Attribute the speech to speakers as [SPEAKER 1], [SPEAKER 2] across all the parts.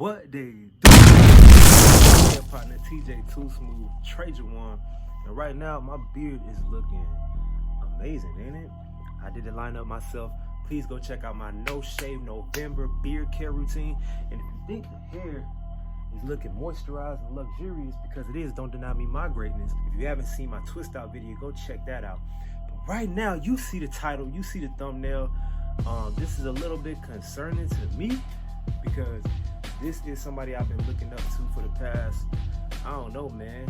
[SPEAKER 1] What they do? Yeah, partner TJ Too Smooth, Trajan One, and right now my beard is looking amazing, ain't it? I did the lineup myself. Please go check out my No Shave November beard care routine. And if you think the hair is looking moisturized and luxurious, because it is, don't deny me my greatness. If you haven't seen my twist out video, go check that out. But right now, you see the title, you see the thumbnail. This is a little bit concerning to me because this is somebody I've been looking up to for the past, I don't know, man,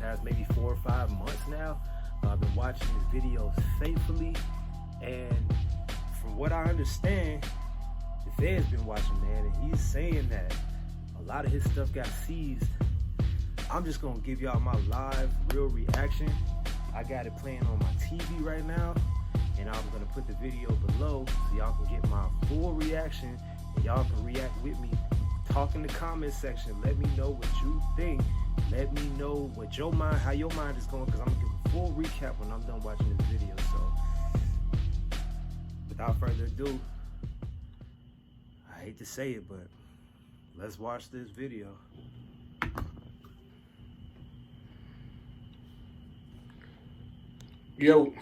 [SPEAKER 1] past maybe 4 or 5 months now. I've been watching his videos faithfully, and from what I understand, the Fed's been watching, man, and he's saying that a lot of his stuff got seized. I'm just gonna give y'all my live, real reaction. I got it playing on my TV right now, and I'm gonna put the video below so y'all can get my full reaction, and y'all can react with me. Talk in the comment section. Let me know what you think. Let me know what your mind, how your mind is going, because I'm gonna give a full recap when I'm done watching this video. So, without further ado, I hate to say it, but let's watch this video.
[SPEAKER 2] Yo,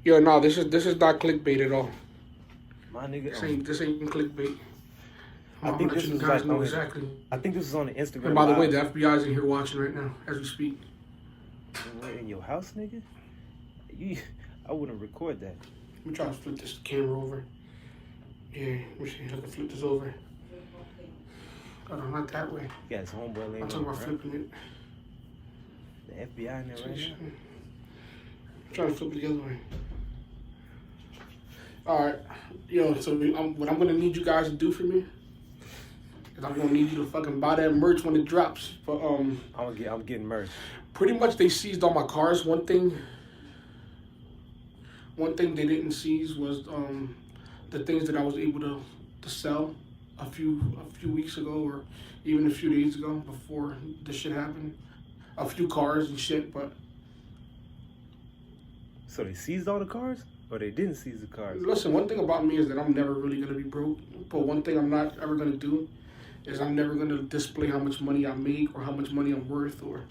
[SPEAKER 2] no, this is not clickbait at all.
[SPEAKER 1] My nigga,
[SPEAKER 2] this ain't clickbait.
[SPEAKER 1] I think this is like
[SPEAKER 2] know exactly.
[SPEAKER 1] I think this is on the Instagram.
[SPEAKER 2] And by the way, the FBI is in here watching right now as we speak.
[SPEAKER 1] In your house, nigga? I wouldn't record that.
[SPEAKER 2] Let me try to flip this camera over. Yeah, let me see if I can flip this over. Oh, no, not that way.
[SPEAKER 1] Yeah, his homeboy laying.
[SPEAKER 2] I'm talking about flipping it.
[SPEAKER 1] The FBI in there right now.
[SPEAKER 2] I'm trying to flip it the other way. All right, so what I'm gonna need you guys to do for me is I'm gonna need you to fucking buy that merch when it drops. But
[SPEAKER 1] I'm getting merch.
[SPEAKER 2] Pretty much they seized all my cars. One thing they didn't seize was the things that I was able to sell a few weeks ago, or even a few days ago before this shit happened. A few cars and shit, but.
[SPEAKER 1] So they seized all the cars? Or they didn't seize the cars?
[SPEAKER 2] Listen, one thing about me is that I'm never really going to be broke. But one thing I'm not ever going to do is I'm never going to display how much money I make or how much money I'm worth, or,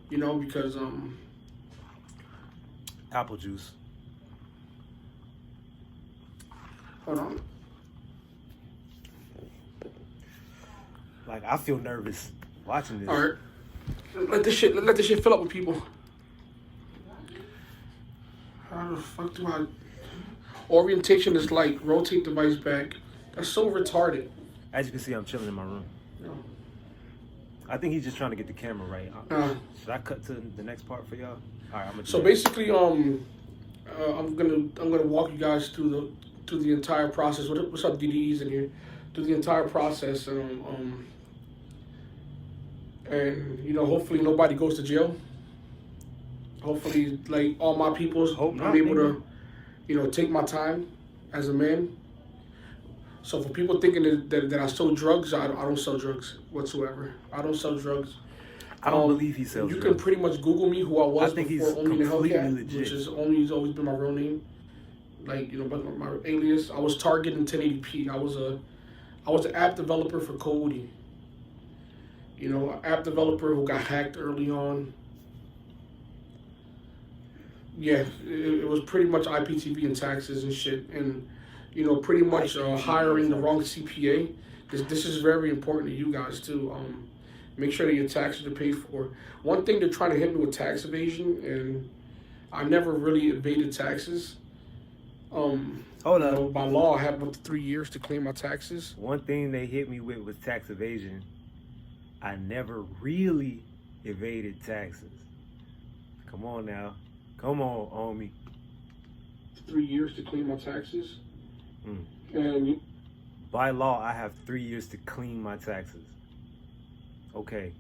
[SPEAKER 2] because...
[SPEAKER 1] Apple juice.
[SPEAKER 2] Hold on.
[SPEAKER 1] Like, I feel nervous watching this.
[SPEAKER 2] All right. Let this shit fill up with people. How the fuck do I... Orientation is like, rotate device back. That's so retarded.
[SPEAKER 1] As you can see, I'm chilling in my room.
[SPEAKER 2] No.
[SPEAKER 1] I think he's just trying to get the camera right. Should I cut to the next part for y'all? All right, I'm gonna do
[SPEAKER 2] so
[SPEAKER 1] that.
[SPEAKER 2] Basically, I'm gonna walk you guys through the entire process. What's up, DDEs in here? Through the entire process, and hopefully nobody goes to jail. Hopefully, like, all my peoples, I'm able to, take my time as a man. So for people thinking that I sell drugs, I don't sell drugs whatsoever. I don't sell drugs.
[SPEAKER 1] I don't believe he sells drugs.
[SPEAKER 2] You can pretty much Google me, who I was
[SPEAKER 1] before
[SPEAKER 2] OMI In A HELLCAT,
[SPEAKER 1] legit.
[SPEAKER 2] which is OMI's always been my real name. Like, but my alias, I was targeting 1080p. I was an app developer for Cody. An app developer who got hacked early on. Yeah, it was pretty much IPTV and taxes and shit, and pretty much hiring the wrong CPA. This is very important to you guys too. Make sure that your taxes are paid for. One thing, they're trying to hit me with tax evasion, and I never really evaded taxes.
[SPEAKER 1] Hold up.
[SPEAKER 2] By law, I have up to 3 years to claim my taxes.
[SPEAKER 1] One thing they hit me with was tax evasion. I never really evaded taxes. Come on now. Come on, homie.
[SPEAKER 2] 3 years to clean my taxes. And
[SPEAKER 1] by law, I have 3 years to clean my taxes. Okay.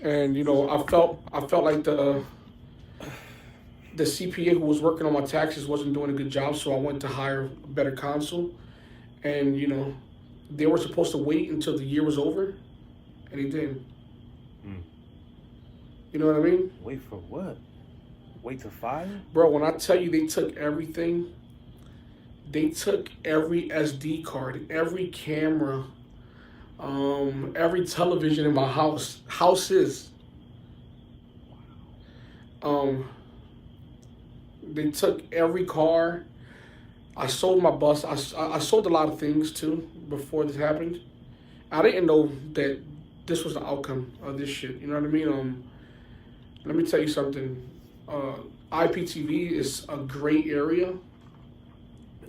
[SPEAKER 2] And I felt like the CPA who was working on my taxes wasn't doing a good job, so I went to hire a better counsel. And they were supposed to wait until the year was over, and they didn't. You know what I mean?
[SPEAKER 1] Wait for what? Wait to fire?
[SPEAKER 2] Bro, when I tell you they took everything They took every SD card, every camera, every television in my houses. Um, they took every car. I sold my bus. I sold a lot of things too before this happened. I didn't know that this was the outcome of this shit. You know what I mean? Let me tell you something. IPTV is a great area.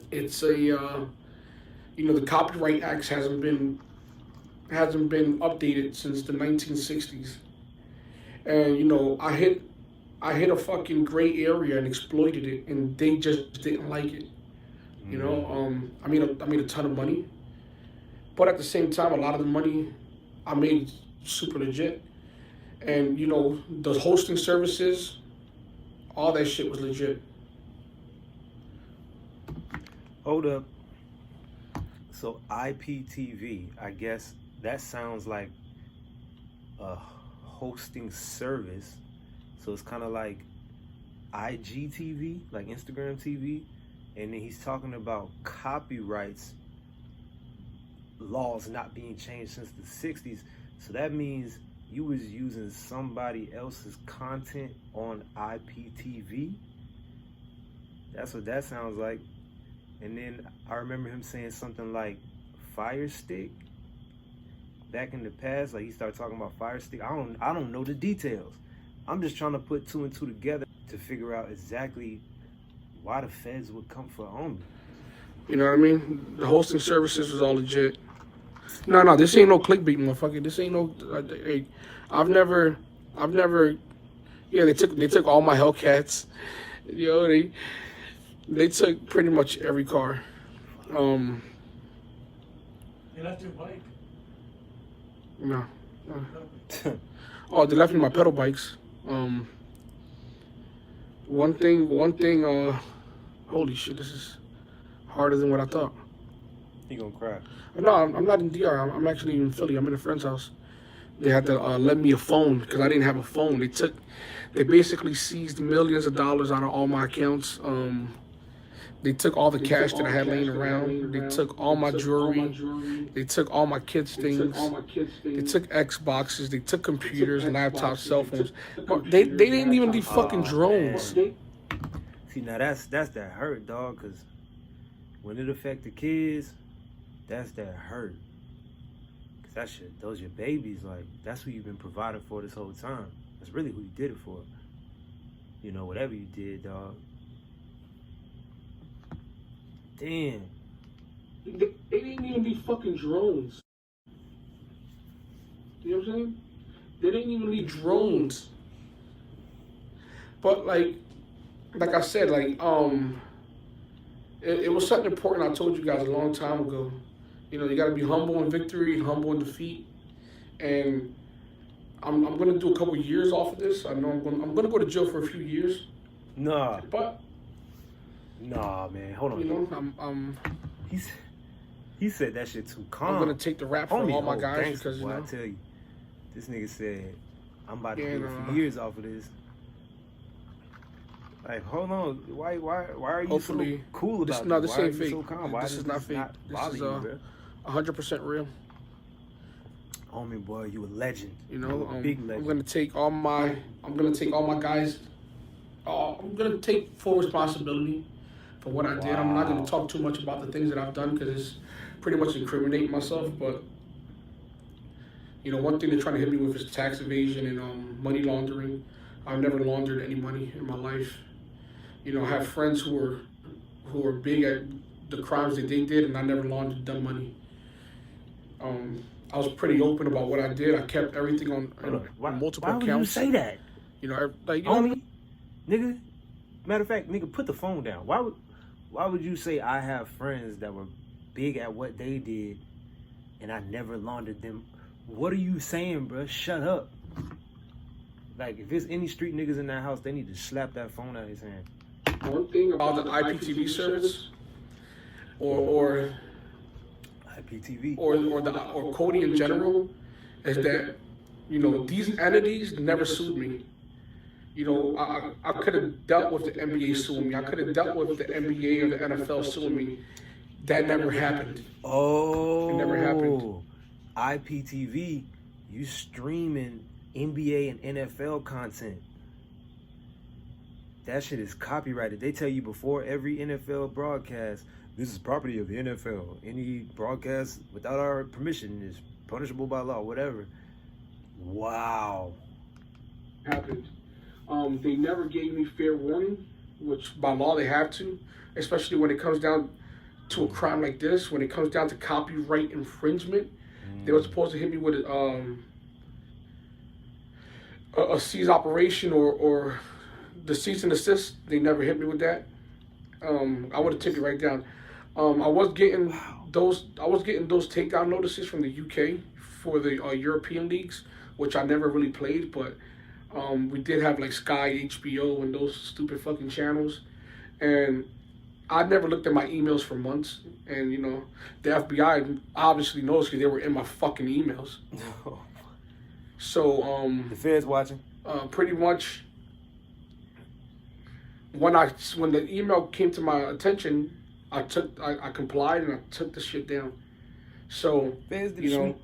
[SPEAKER 2] It's a the Copyright Act hasn't been updated since the 1960s, and I hit a fucking gray area and exploited it, and they just didn't like it. I made a ton of money, but at the same time, a lot of the money I made super legit, and the hosting services, all that shit was legit.
[SPEAKER 1] Hold up. So IPTV, I guess that sounds like a hosting service. So it's kind of like IGTV, like Instagram TV. And then he's talking about copyrights laws not being changed since the 60s. So that means you was using somebody else's content on IPTV. That's what that sounds like. And then I remember him saying something like Fire Stick back in the past. Like he started talking about Fire Stick. I don't know the details. I'm just trying to put two and two together to figure out exactly why the feds would come for OMI.
[SPEAKER 2] You know what I mean? The hosting services was all legit. No, this ain't no clickbait, motherfucker. This ain't no. Hey, I've never. Yeah, they took all my Hellcats. They took pretty much every car.
[SPEAKER 3] You left your bike?
[SPEAKER 2] No. Oh, they left me my pedal bikes. One thing. Holy shit, this is harder than what I thought.
[SPEAKER 1] You gonna cry?
[SPEAKER 2] No, I'm not in DR. I'm actually in Philly. I'm in a friend's house. They had to lend me a phone because I didn't have a phone. They basically seized millions of dollars out of all my accounts. They took all the cash that I had laying around. They took all my jewelry. They took all my kids' things. They took Xboxes. They took computers, laptops, cell phones. They didn't even leave fucking drones.
[SPEAKER 1] See, now that's that hurt, dog. Cause when it affect the kids, that's that hurt. Cause that shit, those your babies. Like that's who you've been providing for this whole time. That's really who you did it for. Whatever you did, dog. Damn.
[SPEAKER 2] They didn't even leave fucking drones. You know what I'm saying? They didn't even leave drones. But like I said, it was something important I told you guys a long time ago. You gotta be humble in victory and humble in defeat. And I'm gonna do a couple years off of this. I know I'm gonna go to jail for a few years.
[SPEAKER 1] Nah.
[SPEAKER 2] But
[SPEAKER 1] nah, man. Hold on. He said that shit too calm.
[SPEAKER 2] I'm gonna take the rap from all my guys because
[SPEAKER 1] I tell you, this nigga said I'm about to do a few years off of this. Like, hold on, why are you so cool about this?
[SPEAKER 2] No, this
[SPEAKER 1] why
[SPEAKER 2] ain't
[SPEAKER 1] are
[SPEAKER 2] fake.
[SPEAKER 1] You so calm? Why
[SPEAKER 2] this is not fake. This is 100% real.
[SPEAKER 1] Homie, boy, you a legend.
[SPEAKER 2] Big legend. I'm gonna take all my guys. I'm gonna take full responsibility for what I did. I'm not gonna talk too much about the things that I've done because it's pretty much incriminating myself. But one thing they're trying to hit me with is tax evasion and money laundering. I've never laundered any money in my life. I have friends who are big at the crimes that they did, and I never laundered them money. I was pretty open about what I did. I kept everything on multiple accounts.
[SPEAKER 1] Why would you say that?
[SPEAKER 2] Homie,
[SPEAKER 1] nigga. Matter of fact, nigga, put the phone down. Why would you say I have friends that were big at what they did, and I never laundered them? What are you saying, bro? Shut up. Like, if there's any street niggas in that house, they need to slap that phone out of his hand.
[SPEAKER 2] One thing about the IPTV service, or
[SPEAKER 1] IPTV,
[SPEAKER 2] or Cody in general, is that these entities never sued me. You know, I could have dealt with the NBA suing me. I could have dealt with the NBA or the NFL suing me. That never happened.
[SPEAKER 1] Oh,
[SPEAKER 2] it never happened.
[SPEAKER 1] IPTV, you streaming NBA and NFL content. That shit is copyrighted. They tell you before every NFL broadcast, this is property of the NFL. Any broadcast without our permission is punishable by law, whatever. Wow.
[SPEAKER 2] Happened. They never gave me fair warning, which by law they have to, especially when it comes down to a crime like this. When it comes down to copyright infringement, they were supposed to hit me with a cease operation or the cease and desist. They never hit me with that. I would have taken it right down. I was getting those takedown notices from the UK for the European leagues, which I never really played, but we did have like Sky, HBO, and those stupid fucking channels. And I never looked at my emails for months. And you know, the FBI obviously knows because they were in my fucking emails. So
[SPEAKER 1] the feds watching.
[SPEAKER 2] Pretty much. When the email came to my attention, I complied and I took the shit down. So you know,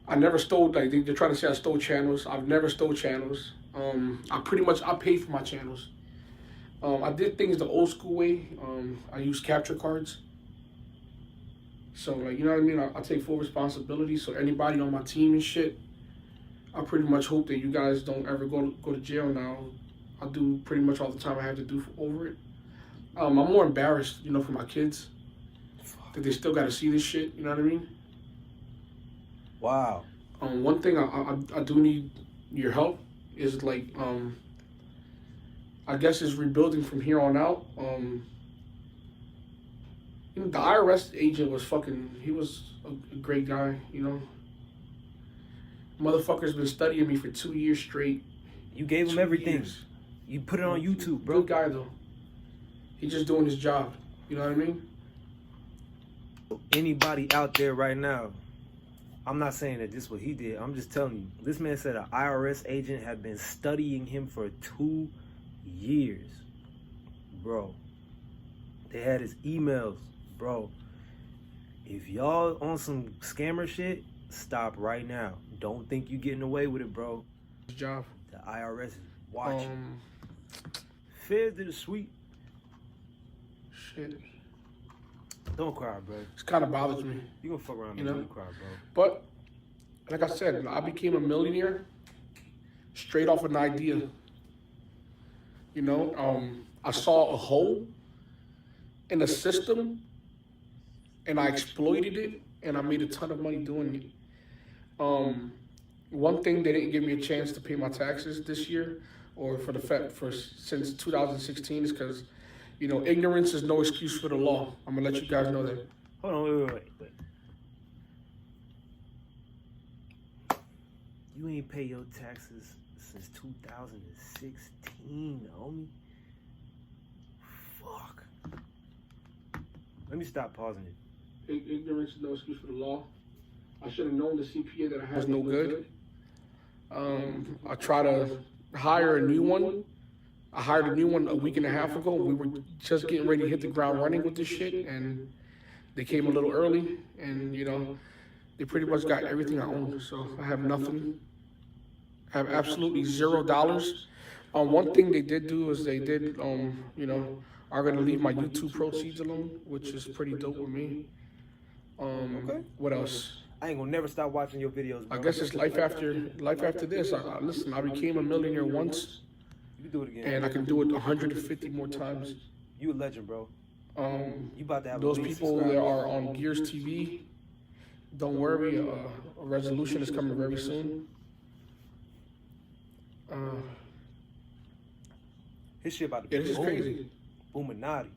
[SPEAKER 2] I never stole, like they're trying to say I stole channels. I've never stole channels. I paid for my channels. I did things the old school way. I used capture cards. So like, you know what I mean? I take full responsibility. So anybody on my team and shit, I pretty much hope that you guys don't ever go to jail now. I do pretty much all the time I have to do over it. I'm more embarrassed, you know, for my kids that they still got to see this shit. You know what I mean?
[SPEAKER 1] Wow.
[SPEAKER 2] One thing I do need your help is like I guess is rebuilding from here on out. You know, the IRS agent was he was a great guy. You know, motherfucker's been studying me for 2 years straight.
[SPEAKER 1] You gave him everything. You put it on YouTube, bro.
[SPEAKER 2] Good guy though. He's just doing his job. You know what I mean?
[SPEAKER 1] Anybody out there right now, I'm not saying that this is what he did. I'm just telling you. This man said an IRS agent had been studying him for 2 years. Bro. They had his emails. Bro. If y'all on some scammer shit, stop right now. Don't think you getting away with it, bro.
[SPEAKER 2] His job.
[SPEAKER 1] The IRS is watching. Feds did a sweep.
[SPEAKER 2] Shit.
[SPEAKER 1] Don't cry, bro.
[SPEAKER 2] It's kind of bothers me.
[SPEAKER 1] You gonna fuck around
[SPEAKER 2] you know?
[SPEAKER 1] And cry, bro.
[SPEAKER 2] But like I said, I became a millionaire straight off an idea. You know, I saw a hole in the system, and I exploited it, and I made a ton of money doing it. One thing they didn't give me a chance to pay my taxes this year, or since 2016, is because, you know, ignorance is no excuse for the law. I'm gonna let you guys know that.
[SPEAKER 1] Hold on, wait. You ain't pay your taxes since 2016, homie. Fuck. Let me stop pausing it.
[SPEAKER 2] Ignorance is no excuse for the law. I should have known the CPA that I had was no good. I tried to hire a new one. I hired a new one a week and a half ago. We were just getting ready to hit the ground running with this shit, and they came a little early, and you know, they pretty much got everything I own. So I have nothing. I have absolutely $0. One thing they did do is they did, you know, are going to leave my YouTube proceeds alone, which is pretty dope with me.
[SPEAKER 1] Okay.
[SPEAKER 2] What else?
[SPEAKER 1] I ain't gonna never stop watching your videos, bro.
[SPEAKER 2] I guess it's life after this. Listen, I became a millionaire once.
[SPEAKER 1] You can do it again.
[SPEAKER 2] And I can do it 150 more times.
[SPEAKER 1] You a legend, bro. You about to have
[SPEAKER 2] those people that are on Gears TV, don't worry, a resolution is coming very soon.
[SPEAKER 1] His shit about to be
[SPEAKER 2] this is crazy.
[SPEAKER 1] Illuminati.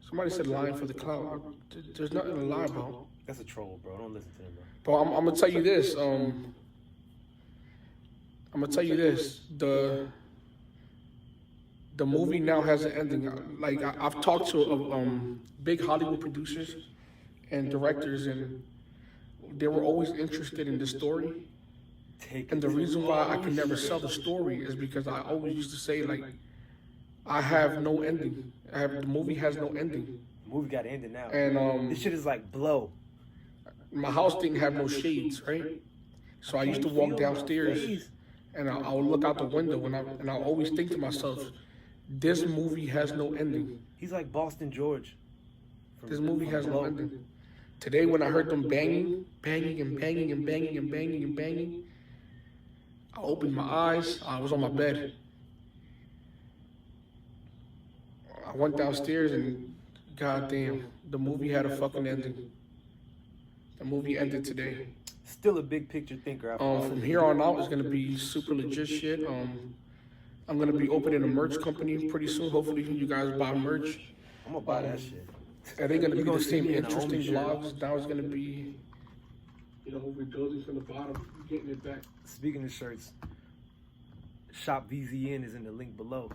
[SPEAKER 2] Somebody said lying for the cloud. There's nothing to lie about.
[SPEAKER 1] That's a troll, bro. Don't listen to him, bro.
[SPEAKER 2] But I'm gonna tell you this. I'm gonna tell you this. The movie now has an ending. Like I've talked to big Hollywood producers and directors, and they were always interested in this story.
[SPEAKER 1] Take
[SPEAKER 2] And
[SPEAKER 1] it
[SPEAKER 2] the
[SPEAKER 1] to
[SPEAKER 2] reason why I could never sell the story is because I always used to say, like, I have no ending. The movie has no ending.
[SPEAKER 1] the movie got ended now.
[SPEAKER 2] And
[SPEAKER 1] This shit is like blow.
[SPEAKER 2] my house didn't have no shades, right? So I used to walk downstairs and I would look out the window and I always think to myself, this movie has no ending.
[SPEAKER 1] He's like Boston George.
[SPEAKER 2] This movie has no ending. Today when I heard them banging, banging and banging and banging and banging and banging, I opened my eyes. I was on my bed. I went downstairs and goddamn, the movie had a fucking ending. The movie ended today.
[SPEAKER 1] Still a big picture thinker.
[SPEAKER 2] From here on out, it's gonna be super legit shit. I'm gonna be opening a merch company pretty soon. Hopefully, you guys buy merch.
[SPEAKER 1] I'm gonna buy that shit.
[SPEAKER 2] Are they gonna be the
[SPEAKER 1] see
[SPEAKER 2] same
[SPEAKER 1] me in the
[SPEAKER 2] interesting
[SPEAKER 1] OMI shirt.
[SPEAKER 2] vlogs? Now it's gonna be, rebuilding from the bottom, getting it back.
[SPEAKER 1] Speaking of shirts, Shop VZN is in the link below.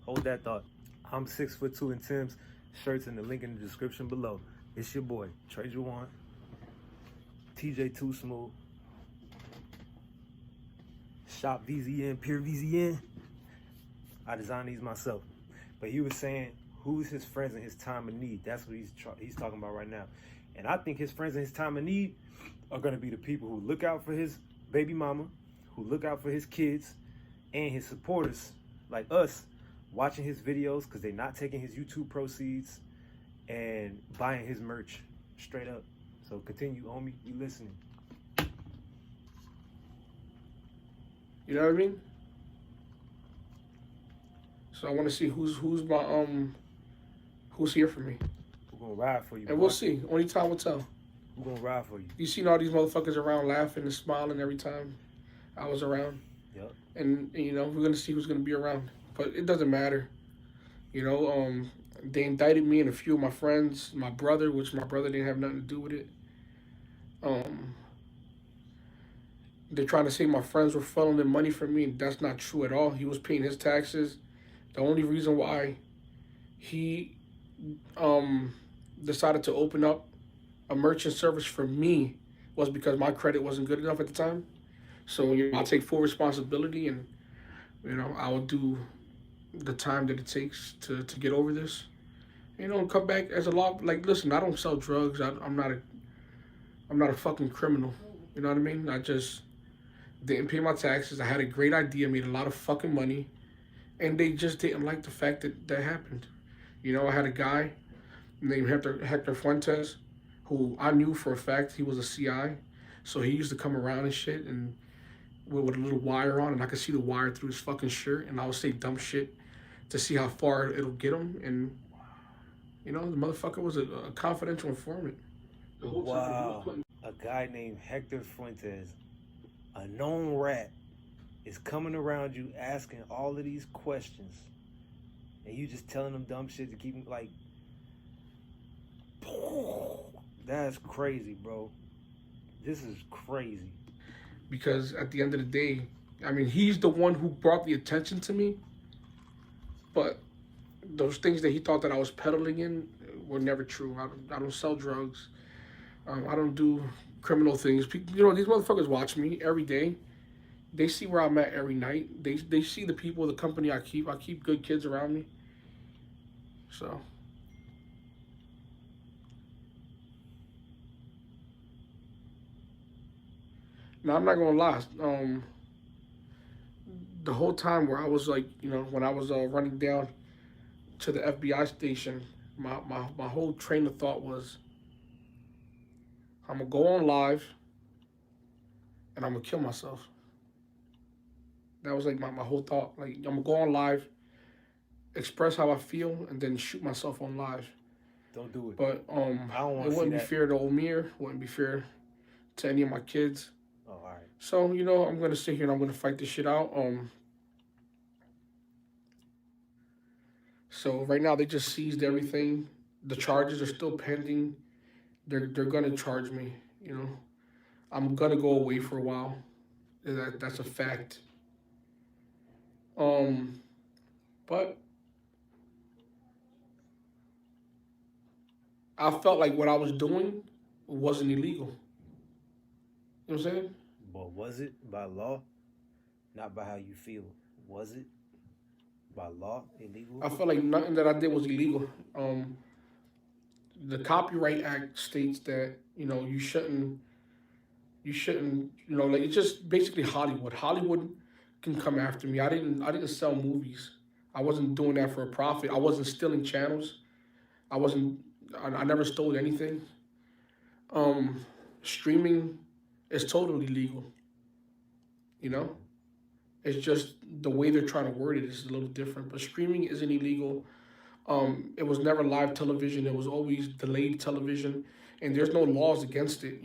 [SPEAKER 1] Hold that thought. I'm 6'2" in Tim's. Shirts in the link in the description below. It's your boy, Trey Juwan, TJ Too Smooth, Shop VZN, Pure VZN. I designed these myself. But he was saying, who's his friends in his time of need? That's what he's talking about right now. And I think his friends in his time of need are gonna be the people who look out for his baby mama, who look out for his kids, and his supporters, like us, watching his videos because they're not taking his YouTube proceeds and buying his merch straight up. So continue, homie, you listening.
[SPEAKER 2] You know what I mean? So I want to see who's here for me,
[SPEAKER 1] We're gonna ride for you.
[SPEAKER 2] and we'll see. Only time will tell.
[SPEAKER 1] We're gonna ride for you.
[SPEAKER 2] You seen all these motherfuckers around laughing and smiling every time I was around.
[SPEAKER 1] Yep.
[SPEAKER 2] And we're gonna see who's gonna be around. But it doesn't matter. They indicted me and a few of my friends, my brother, which my brother didn't have nothing to do with it. They're trying to say my friends were funneling money from me, and that's not true at all. He was paying his taxes. The only reason why he decided to open up a merchant service for me was because my credit wasn't good enough at the time. So I'll take full responsibility, and I will do the time that it takes to get over this. Come back as a law. Like, listen, I don't sell drugs. I'm not a fucking criminal. You know what I mean? I just didn't pay my taxes. I had a great idea, made a lot of fucking money, and they just didn't like the fact that that happened. I had a guy named Hector Fuentes, who I knew for a fact he was a CI. So he used to come around and shit, and with a little wire on, and I could see the wire through his fucking shirt, and I would say dumb shit to see how far it'll get him. And the motherfucker was a confidential informant.
[SPEAKER 1] Wow. A guy named Hector Fuentes, a known rat, is coming around you asking all of these questions, and you just telling them dumb shit to keep him like. That's crazy, bro. This is crazy.
[SPEAKER 2] Because at the end of the day, he's the one who brought the attention to me. But those things that he thought that I was peddling in were never true. I don't sell drugs. I don't do criminal things. These motherfuckers watch me every day. They see where I'm at every night. They see the people, the company I keep. I keep good kids around me. So. Now, I'm not gonna lie. The whole time where I was like, when I was running down to the FBI station, my whole train of thought was, I'm gonna go on live and I'm gonna kill myself. That was like my whole thought. Like, I'm gonna go on live, express how I feel, and then shoot myself on live.
[SPEAKER 1] Don't do it.
[SPEAKER 2] But
[SPEAKER 1] I don't want
[SPEAKER 2] it wouldn't be fair to Omir. Wouldn't be fair to any of my kids.
[SPEAKER 1] Oh, all right.
[SPEAKER 2] So, I'm going to sit here and I'm going to fight this shit out. So right now they just seized everything. The charges are still pending. They're going to charge me, I'm going to go away for a while. That's a fact. But I felt like what I was doing wasn't illegal. You know what I'm saying?
[SPEAKER 1] But was it by law? Not by how you feel. Was it by law illegal?
[SPEAKER 2] I feel like nothing that I did was illegal. The Copyright Act states that you shouldn't, like it's just basically Hollywood. Hollywood can come after me. I didn't sell movies. I wasn't doing that for a profit. I wasn't stealing channels. I wasn't. I never stole anything. Um, Streaming is totally legal. You know, it's just the way they're trying to word it is a little different. But streaming isn't illegal. It was never live television. It was always delayed television, and there's no laws against it.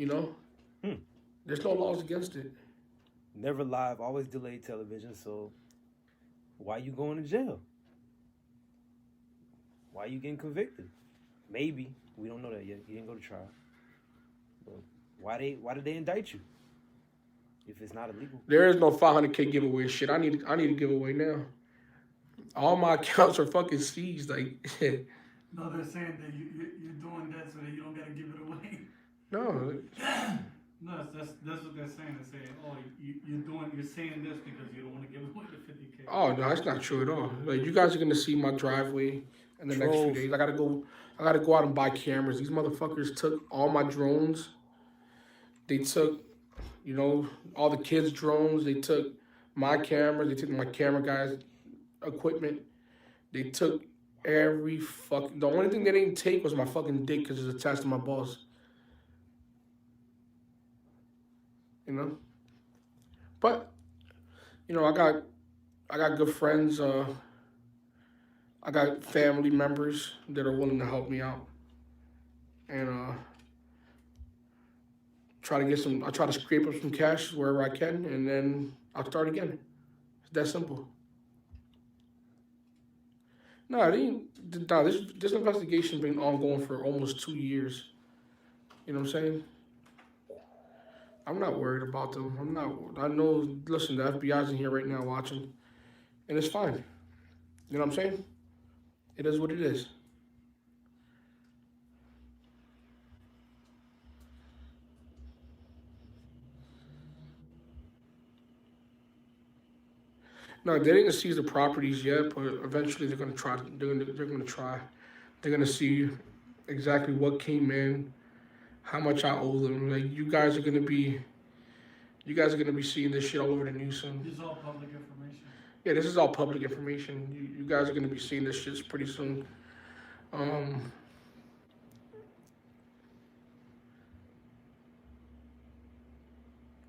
[SPEAKER 1] Hmm.
[SPEAKER 2] There's no laws against it.
[SPEAKER 1] Never live, always delayed television. So why you going to jail? Why you getting convicted? Maybe we don't know that yet. You didn't go to trial. But why did they indict you if it's not illegal?
[SPEAKER 2] There is no 500K giveaway shit. I need a giveaway now. All my accounts are fucking seized. Like,
[SPEAKER 3] No, they're saying that you're doing that so that you don't gotta give it away.
[SPEAKER 2] no,
[SPEAKER 3] No, that's what they're saying. They're saying, oh, you're saying this because you don't want to give away the 50K.
[SPEAKER 2] oh no, that's not true at all. Like, you guys are gonna see my driveway in the next few days. I gotta go out and buy cameras. These motherfuckers took all my drones. They took, all the kids' drones. They took my cameras. They took my camera guys' equipment. They took every fucking. The only thing they didn't take was my fucking dick because it's attached to my balls. But I got good friends. I got family members that are willing to help me out, and I try to scrape up some cash wherever I can, and then I'll start again. It's that simple. No, this investigation's been ongoing for almost 2 years. You know what I'm saying? I'm not worried about them. I know, listen, the FBI's in here right now watching, and it's fine. You know what I'm saying? It is what it is. No, they didn't seize the properties yet, but eventually they're gonna try. They're gonna try. They're gonna see exactly what came in, how much I owe them. Like, you guys are gonna be seeing this shit all over the news soon.
[SPEAKER 3] This is all public information.
[SPEAKER 2] Yeah, this is all public information. You guys are gonna be seeing this shit pretty soon.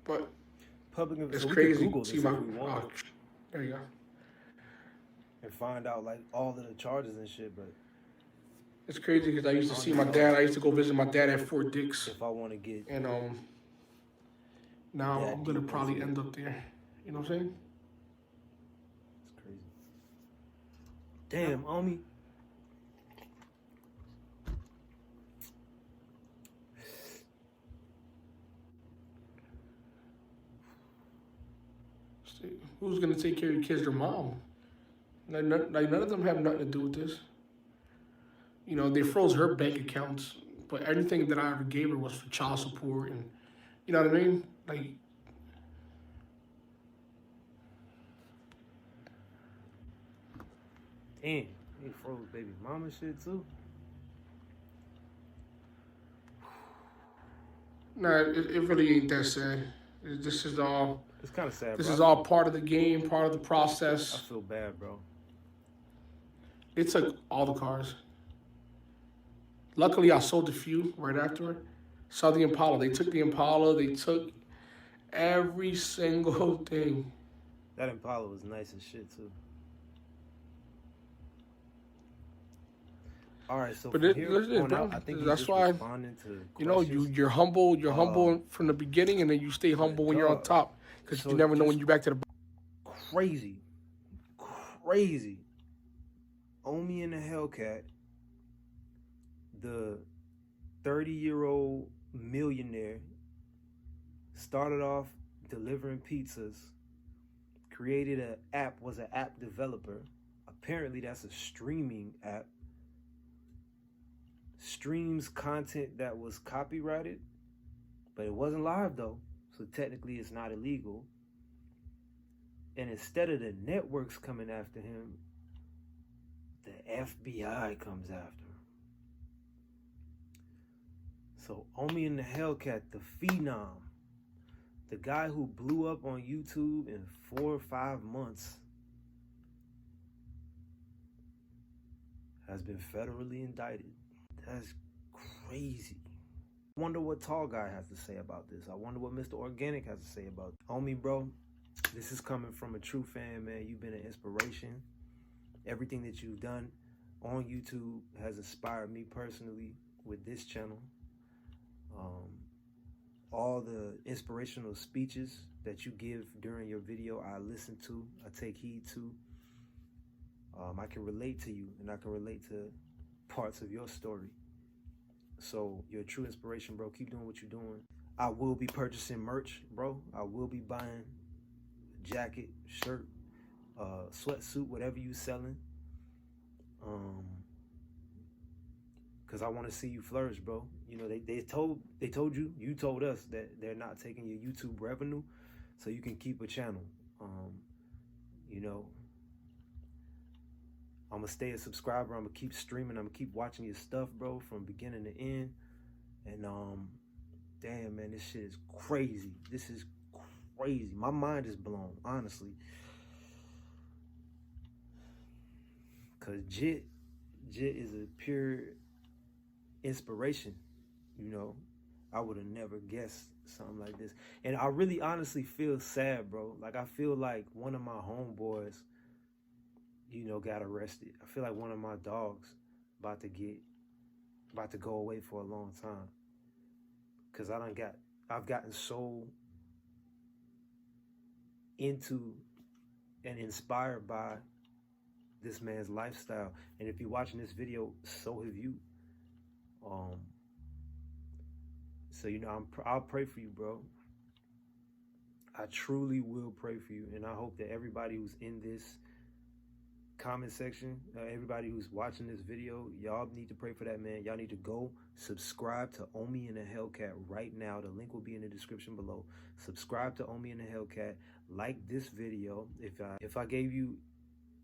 [SPEAKER 2] But
[SPEAKER 1] Public
[SPEAKER 2] it's
[SPEAKER 1] information.
[SPEAKER 2] crazy.
[SPEAKER 1] Google
[SPEAKER 2] See
[SPEAKER 1] this
[SPEAKER 2] my.
[SPEAKER 1] if we want.
[SPEAKER 2] There you go.
[SPEAKER 1] And find out like all of the charges and shit. But
[SPEAKER 2] It's crazy because I used to see my dad. I used to go visit my dad at Fort Dix,
[SPEAKER 1] if I want to get,
[SPEAKER 2] and now
[SPEAKER 1] Yeah,
[SPEAKER 2] I'm gonna
[SPEAKER 1] deep
[SPEAKER 2] probably
[SPEAKER 1] into it.
[SPEAKER 2] end up there. You know what I'm saying?
[SPEAKER 1] it's crazy. Damn, homie.
[SPEAKER 2] Who's gonna take care of your kids? Their mom. Like none of them have nothing to do with this. They froze her bank accounts, but everything that I ever gave her was for child support, and you know what I mean. Like,
[SPEAKER 1] Damn, they froze baby mama shit too.
[SPEAKER 2] nah, it really ain't that sad. This is all.
[SPEAKER 1] It's kind of sad.
[SPEAKER 2] This
[SPEAKER 1] bro.
[SPEAKER 2] is all part of the game, part of the
[SPEAKER 1] I
[SPEAKER 2] process.
[SPEAKER 1] feel bad, bro.
[SPEAKER 2] They took all the cars. Luckily, I sold a few right after. Saw the Impala. They took the Impala. They took every single thing.
[SPEAKER 1] That Impala was nice as shit too. All right, so
[SPEAKER 2] But
[SPEAKER 1] from
[SPEAKER 2] it-
[SPEAKER 1] here
[SPEAKER 2] listen,
[SPEAKER 1] on
[SPEAKER 2] bro,
[SPEAKER 1] out, I think
[SPEAKER 2] that's
[SPEAKER 1] he's just
[SPEAKER 2] why,
[SPEAKER 1] responding to questions.
[SPEAKER 2] You're humble. You're humble from the beginning, and then you stay humble when you're on top, because
[SPEAKER 1] So
[SPEAKER 2] you never know when
[SPEAKER 1] just-
[SPEAKER 2] you're back to the.
[SPEAKER 1] crazy. OMI in a Hellcat, the 30-year-old millionaire, started off delivering pizzas, created an app, was an app developer. Apparently that's a streaming app. Streams content that was copyrighted, but it wasn't live though. So so technically it's not illegal. And instead of the networks coming after him, the FBI comes after him. So OMI in the Hellcat, the phenom, the guy who blew up on YouTube in 4 or 5 months, has been federally indicted. That's crazy. I wonder what Tall Guy has to say about this. I wonder what Mr. Organic has to say about it. OMI, bro, this is coming from a true fan, man. You've been an inspiration. Everything that you've done on YouTube has inspired me personally with this channel. All the inspirational speeches that you give during your video, I listen to, I take heed to. I can relate to you, and I can relate to parts of your story. So you're a true inspiration, bro. Keep doing what you're doing. I will be purchasing merch, bro. I will be buying a jacket, shirt, sweatsuit, whatever you selling. Cause I want to see you flourish, bro. You know, they told you, you told us that they're not taking your YouTube revenue, so you can keep a channel. You know, I'm gonna stay a subscriber. I'm gonna keep streaming. I'm gonna keep watching your stuff, bro, from beginning to end. And damn, man, this shit is crazy. This is crazy. My mind is blown, honestly. Cause Jit is a pure inspiration. You know, I would have never guessed something like this. And I really honestly feel sad, bro. Like, I feel like one of my homeboys, you know, got arrested. I feel like one of my dogs about to go away for a long time. Cause I've gotten so into and inspired by this man's lifestyle. And if you're watching this video, so have you. So, you know, I'll pray for you, bro. I truly will pray for you. And I hope that everybody who's in this comment section, everybody who's watching this video, y'all need to pray for that man. Y'all need to go subscribe to OMI in a Hellcat right now. The link will be in the description below. Subscribe to OMI in a Hellcat. Like this video. If I gave you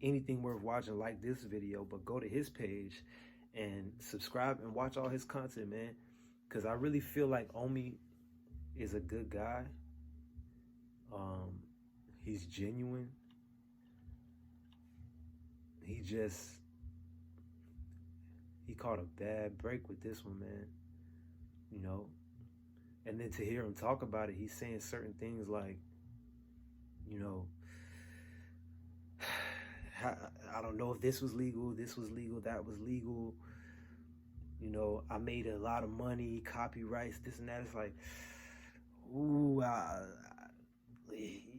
[SPEAKER 1] anything worth watching, like this video, but go to his page and subscribe and watch all his content, man. Because I really feel like OMI is a good guy. He's genuine. He caught a bad break with this one, man. You know? And then to hear him talk about it, he's saying certain things like, you know, I don't know if this was legal, that was legal. You know, I made a lot of money, copyrights, this and that. It's like, ooh,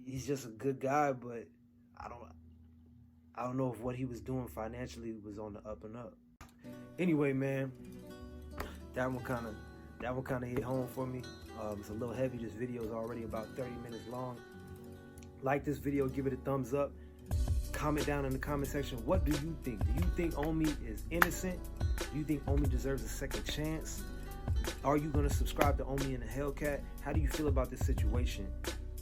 [SPEAKER 1] he's just a good guy, but I don't know if what he was doing financially was on the up and up. Anyway, man, that one kind of hit home for me. It's a little heavy. This video is already about 30 minutes long. Like this video, give it a thumbs up. Comment down in the comment section. What do you think? Do you think OMI is innocent? Do you think OMI deserves a second chance? Are you going to subscribe to OMI in a Hellcat? How do you feel about this situation?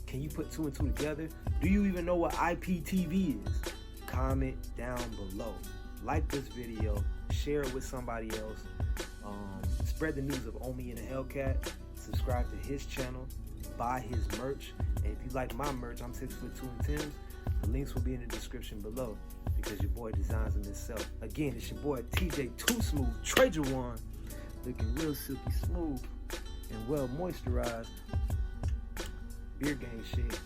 [SPEAKER 1] Can you put 2 and 2 together? Do you even know what IPTV is? Comment down below. Like this video. Share it with somebody else. Spread the news of OMI in a Hellcat. Subscribe to his channel. Buy his merch. And if you like my merch, I'm 6'2" and Tim's. The links will be in the description below because your boy designs them himself. Again, it's your boy TJ Too Smooth, Trader One, looking real silky smooth and well moisturized. Beer gang shit.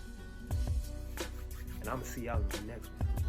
[SPEAKER 1] And I'm gonna see y'all in the next one.